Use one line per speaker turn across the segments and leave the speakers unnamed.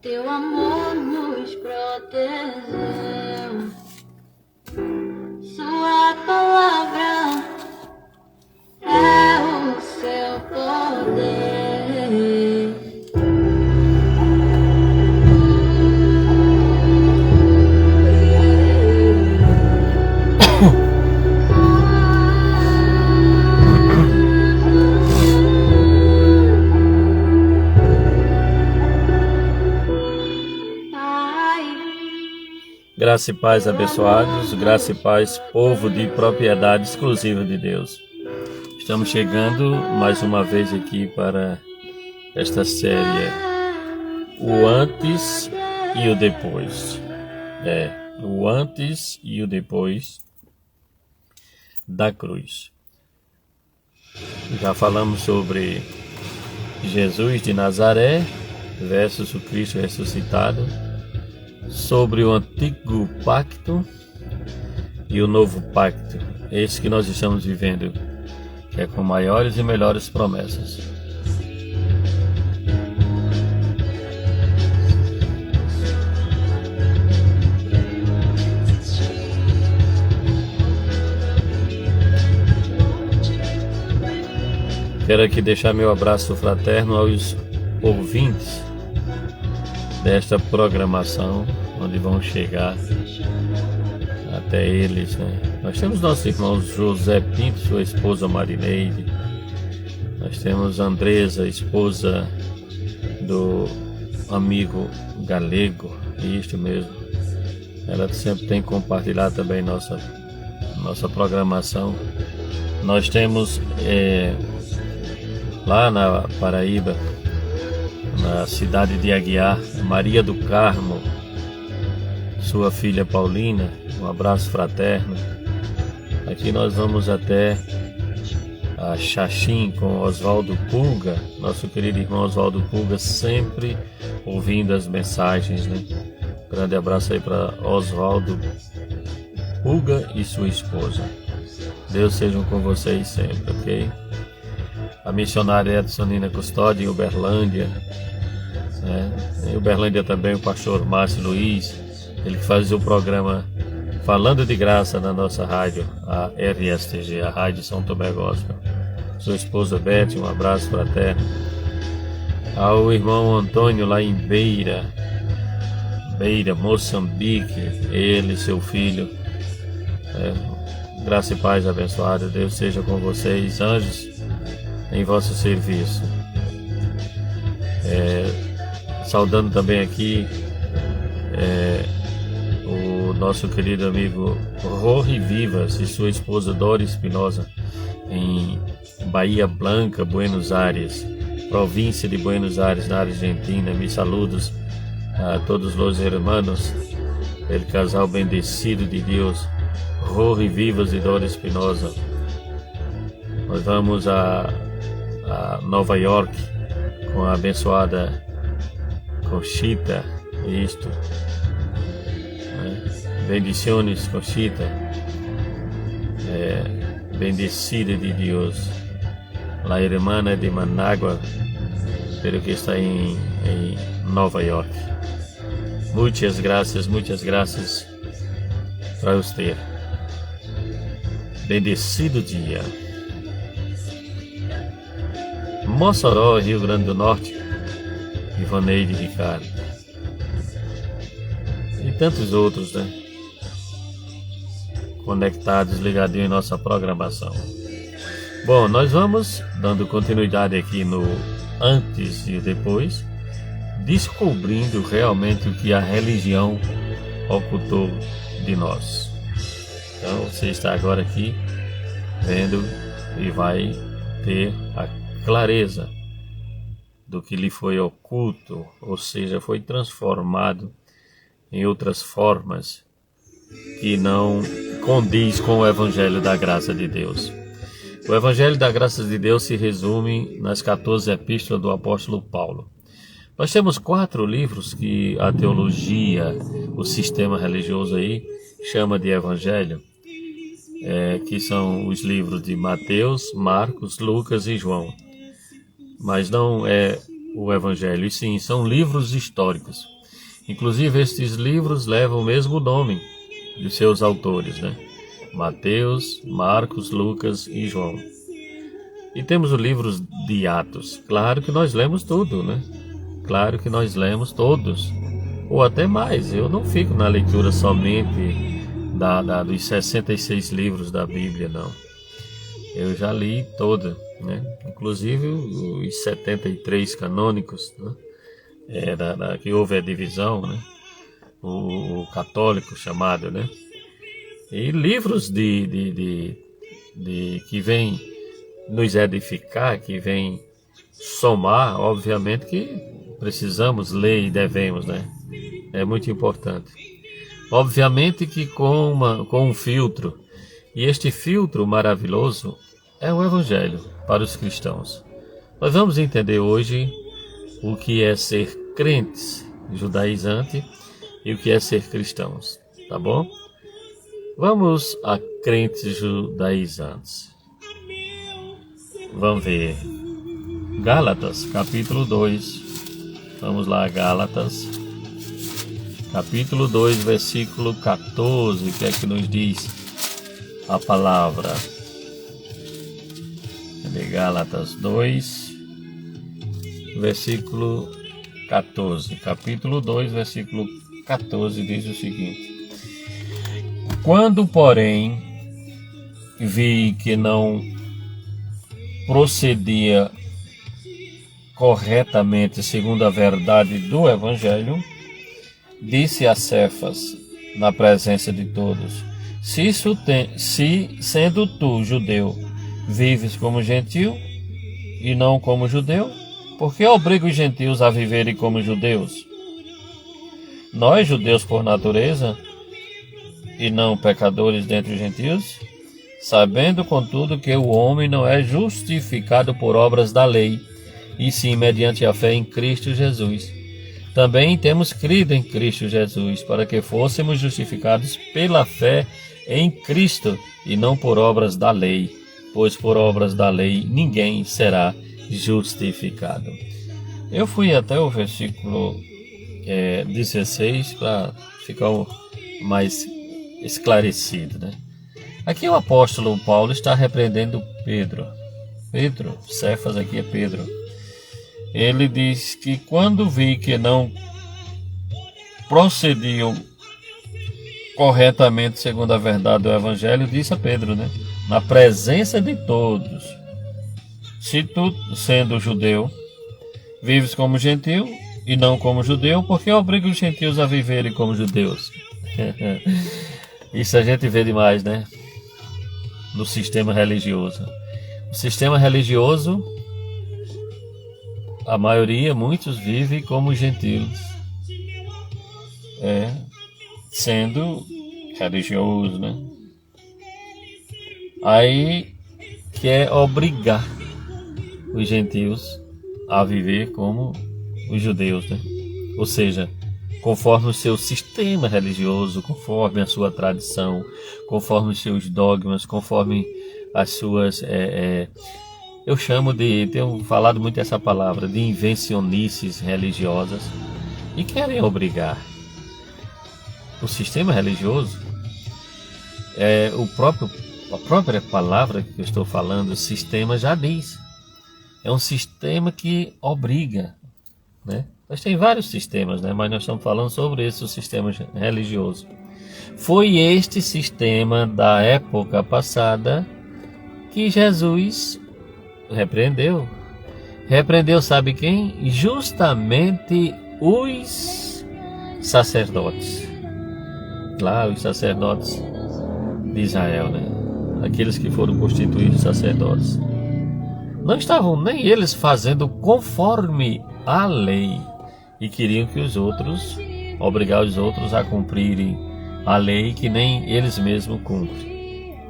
Teu amor nos protegeu, Sua palavra é o seu poder.
Graça e paz, abençoados, graça e paz, povo de propriedade exclusiva de Deus. Estamos chegando mais uma vez aqui para esta série, o antes e o depois. O antes e o depois da cruz. Já falamos sobre Jesus de Nazaré versus o Cristo ressuscitado, sobre o antigo pacto e o novo pacto, esse que nós estamos vivendo, que é com maiores e melhores promessas. Quero aqui deixar meu abraço fraterno aos ouvintes desta programação, onde vão chegar até eles, né? Nós temos nossos irmãos José Pinto, sua esposa Marineide. Nós temos Andresa, esposa do amigo Galego, isto mesmo. Ela sempre tem compartilhado também nossa programação. Nós temos lá na Paraíba, na cidade de Aguiar, Maria do Carmo, sua filha Paulina, um abraço fraterno. Aqui nós vamos até a Xaxim com Oswaldo Pulga, nosso querido irmão Oswaldo Pulga, sempre ouvindo as mensagens, né? Grande abraço aí para Oswaldo Pulga e sua esposa. Deus seja com vocês sempre, ok? A missionária Edsonina Custódio em Uberlândia, né? Em Uberlândia também o pastor Márcio Luiz, ele que faz o programa Falando de Graça na nossa rádio, a RSTG, a Rádio São Tomé Gospel. Sua esposa Beth, um abraço fraterno. Ao irmão Antônio lá em Beira, Moçambique, ele e seu filho. Graça e paz abençoada, Deus seja com vocês, anjos em vosso serviço. Saudando também aqui o nosso querido amigo Rory Vivas e sua esposa Dora Espinosa em Bahia Blanca, Buenos Aires, província de Buenos Aires, na Argentina. Me saludos a todos os hermanos, el casal bendecido de Deus, Rory Vivas e Dora Espinosa. Nós vamos a Nova York com a abençoada Conchita, bendiciones Conchita, bendecida de Deus, la hermana de Managua, pero que está em Nova York. Muitas graças para você. Bendecido dia. Mossoró, Rio Grande do Norte, Ivaneide Ricardo e tantos outros, né? Conectados, ligadinhos em nossa programação. Bom, nós vamos dando continuidade aqui no antes e depois, descobrindo realmente o que a religião ocultou de nós. Então você está agora aqui vendo e vai ter a clareza do que lhe foi oculto, ou seja, foi transformado em outras formas que não condiz com o Evangelho da Graça de Deus. O Evangelho da Graça de Deus se resume nas 14 epístolas do apóstolo Paulo. Nós temos 4 livros que a teologia, o sistema religioso aí, chama de Evangelho, que são os livros de Mateus, Marcos, Lucas e João. Mas não é o Evangelho. E sim, são livros históricos. Inclusive, estes livros levam o mesmo nome de seus autores, né? Mateus, Marcos, Lucas e João. E temos os livros de Atos. Claro que nós lemos tudo, né? Claro que nós lemos todos, ou até mais. Eu não fico na leitura somente dos 66 livros da Bíblia, não. Eu já li toda, né? Inclusive os 73 canônicos, né? Que houve a divisão, né? O católico chamado, né? E livros que vêm nos edificar, que vêm somar, obviamente que precisamos ler e devemos, né? É muito importante. Obviamente que com um filtro, e este filtro maravilhoso é o Evangelho para os cristãos. Nós vamos entender hoje o que é ser crentes judaizantes e o que é ser cristãos, tá bom? Vamos a crentes judaizantes. Vamos ver Gálatas, capítulo 2. Vamos lá, Gálatas, capítulo 2, versículo 14. O que é que nos diz a palavra? Gálatas 2, versículo 14. Capítulo 2, versículo 14 diz o seguinte: Quando, porém, vi que não procedia corretamente segundo a verdade do Evangelho, disse a Cefas, na presença de todos: se sendo tu judeu, vives como gentil e não como judeu, por que obriga os gentios a viverem como judeus? Nós, judeus por natureza, e não pecadores dentre os gentios, sabendo, contudo, que o homem não é justificado por obras da lei, e sim mediante a fé em Cristo Jesus. Também temos crido em Cristo Jesus, para que fôssemos justificados pela fé em Cristo, e não por obras da lei, pois por obras da lei ninguém será justificado. Eu fui até o versículo 16 para ficar mais esclarecido, né? Aqui o apóstolo Paulo está repreendendo Pedro, Cefas aqui é Pedro. Ele diz que quando vi que não procediam corretamente segundo a verdade do Evangelho, disse a Pedro, né? Na presença de todos: se tu, sendo judeu, vives como gentil e não como judeu, porque obriga os gentios a viverem como judeus. Isso a gente vê demais, né? No sistema religioso. O sistema religioso, a maioria, muitos vivem como gentios, sendo religioso, né? Aí quer obrigar os gentios a viver como os judeus, né? Ou seja, conforme o seu sistema religioso, conforme a sua tradição, conforme os seus dogmas, conforme as suas... eu chamo de... tenho falado muito essa palavra, de invencionices religiosas, e querem obrigar. O sistema religioso, a própria palavra que eu estou falando, o sistema já diz. É um sistema que obriga, né? Nós tem vários sistemas, né? Mas nós estamos falando sobre esse sistema religioso. Foi este sistema da época passada que Jesus repreendeu. Repreendeu, sabe quem? Justamente os sacerdotes. Lá, os sacerdotes de Israel, né? Aqueles que foram constituídos sacerdotes. Não estavam nem eles fazendo conforme a lei, e queriam que os outros, obrigar os outros a cumprirem a lei que nem eles mesmos cumprem.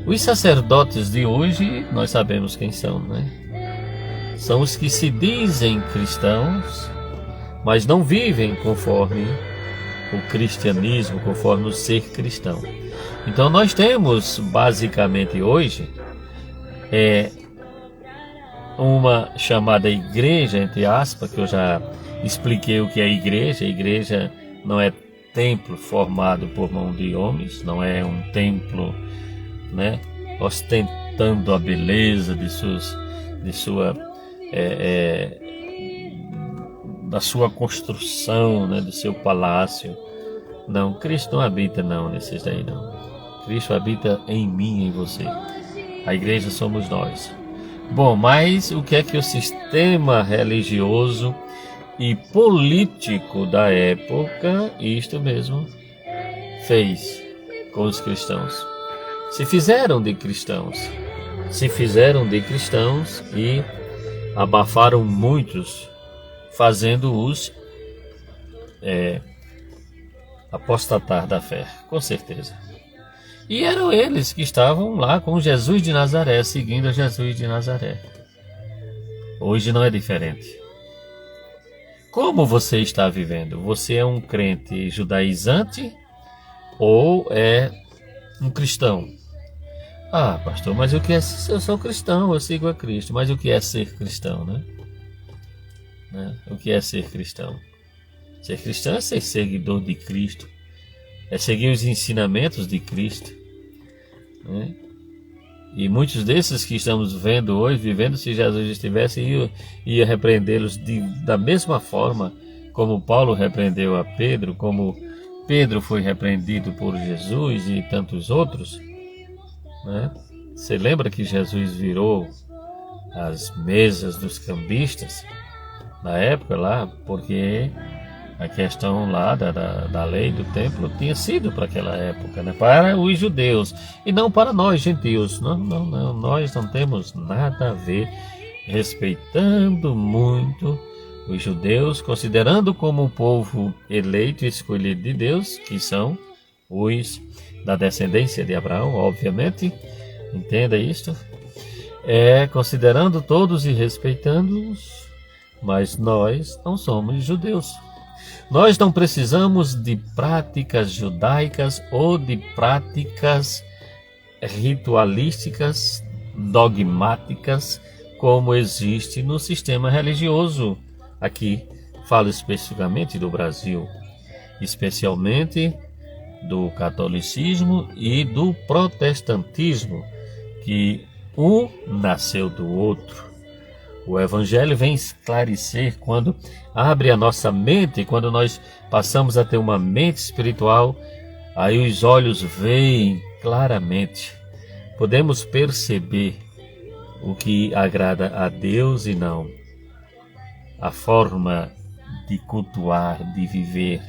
Os sacerdotes de hoje, nós sabemos quem são, né? São os que se dizem cristãos, mas não vivem conforme o cristianismo, conforme o ser cristão. Então nós temos basicamente hoje uma chamada igreja, entre aspas, que eu já expliquei o que é igreja. A igreja não é templo formado por mão de homens, não é um templo, né, ostentando a beleza da sua construção, né, do seu palácio. Não, Cristo não habita não nesses daí não. Cristo habita em mim e em você. A igreja somos nós. Bom, mas o que é que o sistema religioso e político da época, isto mesmo, fez com os cristãos? Se fizeram de cristãos e abafaram muitos, fazendo-os apostatar da fé, com certeza. E eram eles que estavam lá com Jesus de Nazaré, seguindo a Jesus de Nazaré. Hoje não é diferente. Como você está vivendo? Você é um crente judaizante ou é um cristão? Ah, pastor, mas o que é? Eu sou cristão, eu sigo a Cristo. Mas o que é ser cristão, né? O que é ser cristão? Ser cristão é ser seguidor de Cristo, é seguir os ensinamentos de Cristo, né? E muitos desses que estamos vendo hoje, vivendo, se Jesus estivesse, ia repreendê-los da mesma forma como Paulo repreendeu a Pedro, como Pedro foi repreendido por Jesus e tantos outros, né? Você lembra que Jesus virou as mesas dos cambistas na época lá, porque a questão lá da lei do templo tinha sido para aquela época, né? Para os judeus e não para nós gentios. Não, nós não temos nada a ver, respeitando muito os judeus, considerando como um povo eleito e escolhido de Deus, que são os da descendência de Abraão, obviamente, entenda isto, considerando todos e respeitando-os, mas nós não somos judeus. Nós não precisamos de práticas judaicas ou de práticas ritualísticas, dogmáticas, como existe no sistema religioso. Aqui falo especificamente do Brasil, especialmente do catolicismo e do protestantismo, que um nasceu do outro. O Evangelho vem esclarecer quando abre a nossa mente, quando nós passamos a ter uma mente espiritual, aí os olhos veem claramente. Podemos perceber o que agrada a Deus e não a forma de cultuar, de viver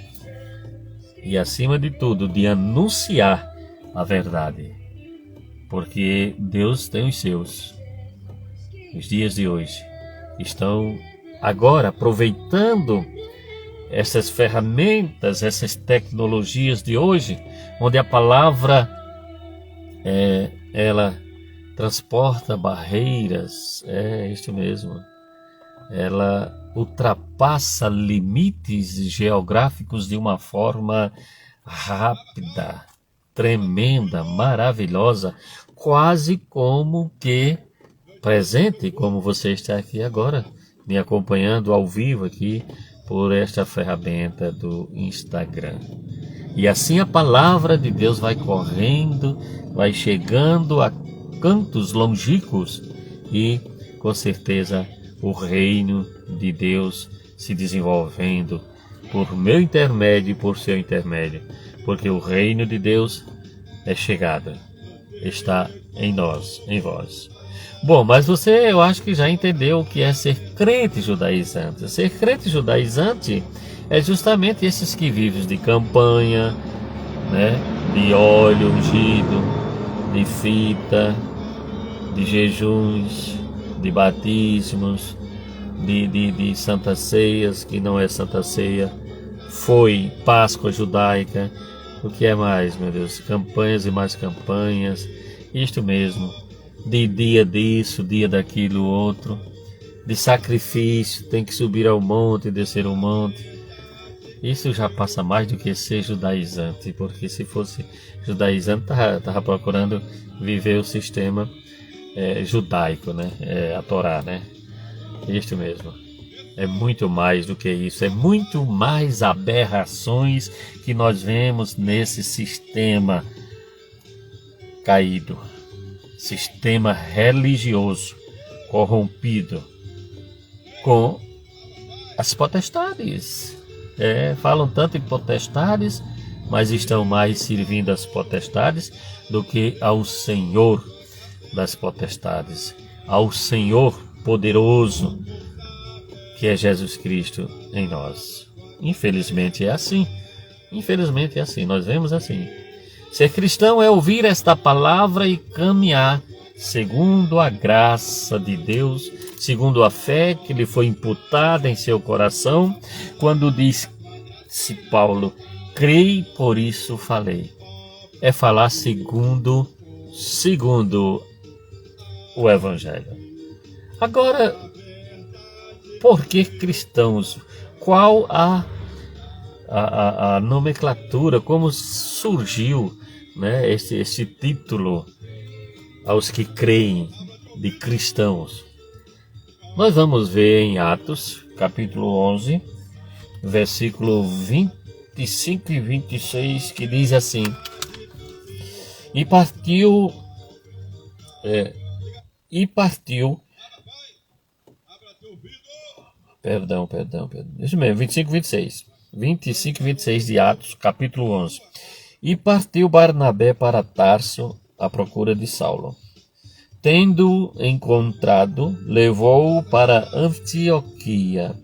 e, acima de tudo, de anunciar a verdade. Porque Deus tem os seus. Os dias de hoje estão agora aproveitando essas ferramentas, essas tecnologias de hoje, onde a palavra ela transporta barreiras, isso mesmo. Ela ultrapassa limites geográficos de uma forma rápida, tremenda, maravilhosa, quase como que presente, como você está aqui agora, me acompanhando ao vivo aqui por esta ferramenta do Instagram. E assim a palavra de Deus vai correndo, vai chegando a cantos longínquos e, com certeza, o reino de Deus se desenvolvendo por meu intermédio e por seu intermédio, porque o reino de Deus é chegado, está em nós, em vós. Bom, mas você, eu acho que já entendeu o que é ser crente judaizante. Ser crente judaizante é justamente esses que vivem de campanha, né, de óleo ungido, de fita, de jejuns, de batismos, de santas ceias, que não é santa ceia, foi Páscoa judaica, o que é mais, meu Deus? Campanhas e mais campanhas, isto mesmo, de dia disso, dia daquilo outro, de sacrifício, tem que subir ao monte, descer ao monte. Isso já passa mais do que ser judaizante, porque se fosse judaizante, estava procurando viver o sistema judaico, né? A Torá, né? Isto mesmo. É muito mais do que isso. É muito mais aberrações que nós vemos nesse sistema caído. Sistema religioso corrompido com as potestades. Falam tanto em potestades, mas estão mais servindo às potestades do que ao Senhor das potestades, ao Senhor poderoso, que é Jesus Cristo em nós. Infelizmente é assim. Infelizmente é assim. Nós vemos assim. Ser cristão é ouvir esta palavra e caminhar segundo a graça de Deus, segundo a fé que lhe foi imputada em seu coração, quando disse Paulo, creio, por isso falei. É falar segundo o Evangelho. Agora, por que cristãos? Qual a nomenclatura, como surgiu, né, esse título aos que creem de cristãos? Nós vamos ver em Atos, capítulo 11, versículo 25 e 26, que diz assim: E partiu, isso mesmo, 25 e 26 de Atos, capítulo 11. E partiu Barnabé para Tarso à procura de Saulo. Tendo encontrado, levou-o para Antioquia,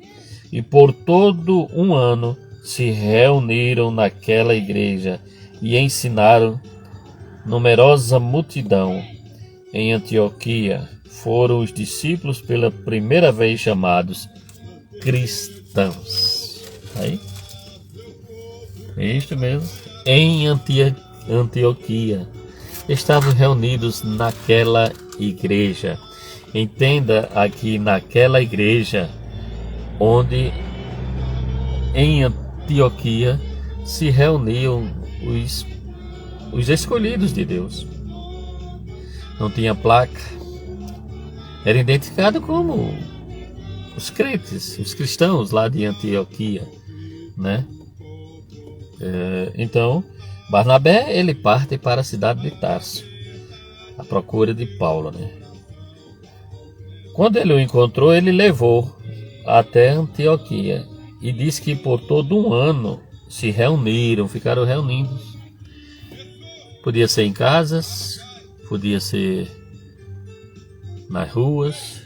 e por todo um ano se reuniram naquela igreja e ensinaram numerosa multidão. Em Antioquia foram os discípulos pela primeira vez chamados cristãos. Aí? É isto mesmo. Em Antioquia estavam reunidos naquela igreja. Entenda aqui, naquela igreja onde em Antioquia se reuniam os escolhidos de Deus. Não tinha placa. Era identificado como os crentes, os cristãos lá de Antioquia, né? Então, Barnabé, ele parte para a cidade de Tarso, à procura de Paulo, né? Quando ele o encontrou, ele levou até Antioquia e disse que por todo um ano se reuniram, ficaram reunidos. Podia ser em casas, podia ser nas ruas,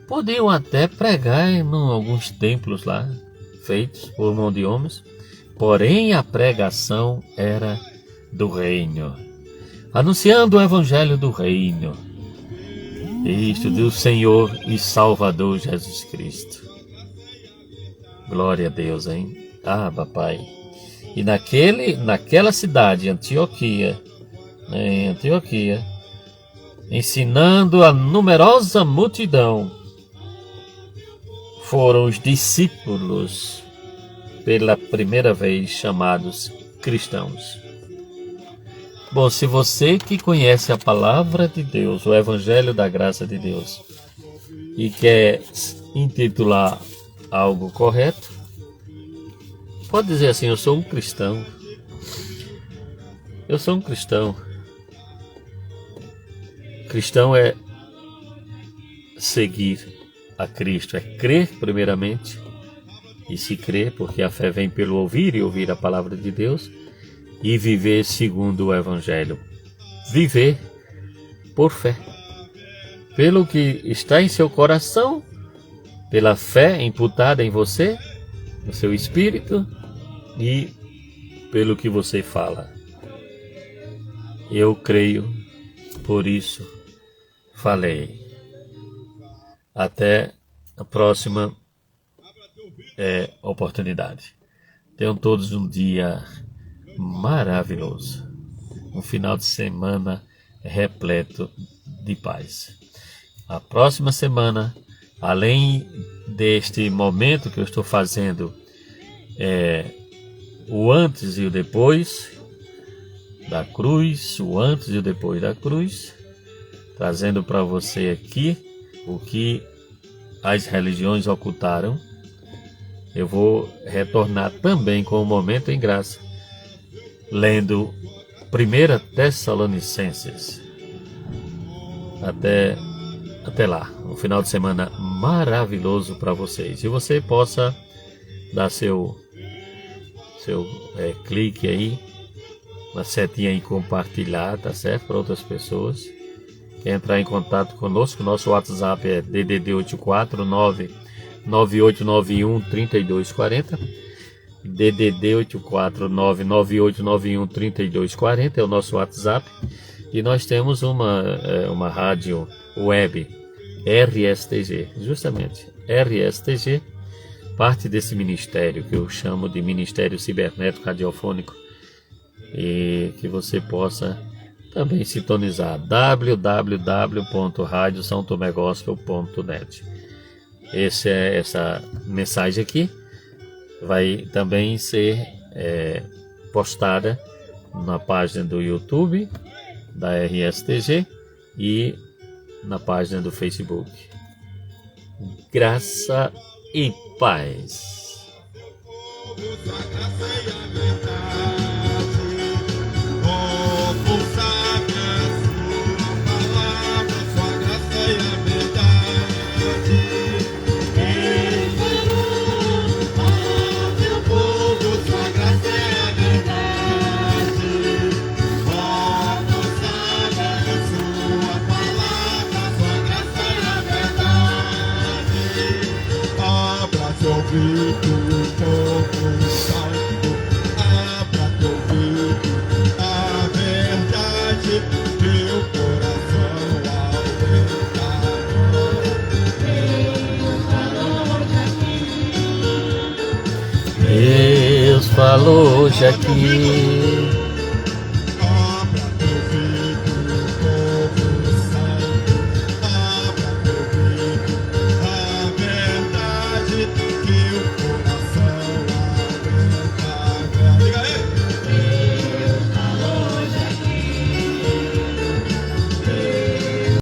podiam até pregar em alguns templos lá, feitos por mão de homens, porém a pregação era do reino, anunciando o evangelho do reino, isto do Senhor e Salvador Jesus Cristo. Glória a Deus, hein? Papai. E naquela cidade, Antioquia, ensinando a numerosa multidão, foram os discípulos pela primeira vez chamados cristãos. Bom, se você que conhece a palavra de Deus, o Evangelho da Graça de Deus, e quer intitular algo correto, pode dizer assim: eu sou um cristão. Eu sou um cristão. Cristão é seguir a Cristo, é crer primeiramente, e se crer, porque a fé vem pelo ouvir e ouvir a palavra de Deus, e viver segundo o Evangelho. Viver por fé, pelo que está em seu coração, pela fé imputada em você, no seu espírito, e pelo que você fala. Eu creio, por isso falei. Até a próxima oportunidade. Tenham todos um dia maravilhoso, um final de semana repleto de paz. A próxima semana, além deste momento que eu estou fazendo, o antes e o depois da cruz, o antes e o depois da cruz, trazendo para você aqui o que as religiões ocultaram, eu vou retornar também com o Momento em Graça, lendo 1 Tessalonicenses. Até lá, um final de semana maravilhoso para vocês. E você possa dar seu clique aí, na setinha em compartilhar, tá certo? Para outras pessoas. Quer entrar em contato conosco? Nosso WhatsApp é DDD 849 9891 3240. DDD 849 9891 3240 é o nosso WhatsApp. E nós temos uma rádio web, RSTG, justamente, RSTG, parte desse ministério que eu chamo de Ministério Cibernético Radiofônico, e que você possa também sintonizar www.radiosaotomegospel.net. Essa mensagem aqui vai também ser postada na página do YouTube da RSTG e na página do Facebook. Graça e paz. Deus falou hoje aqui.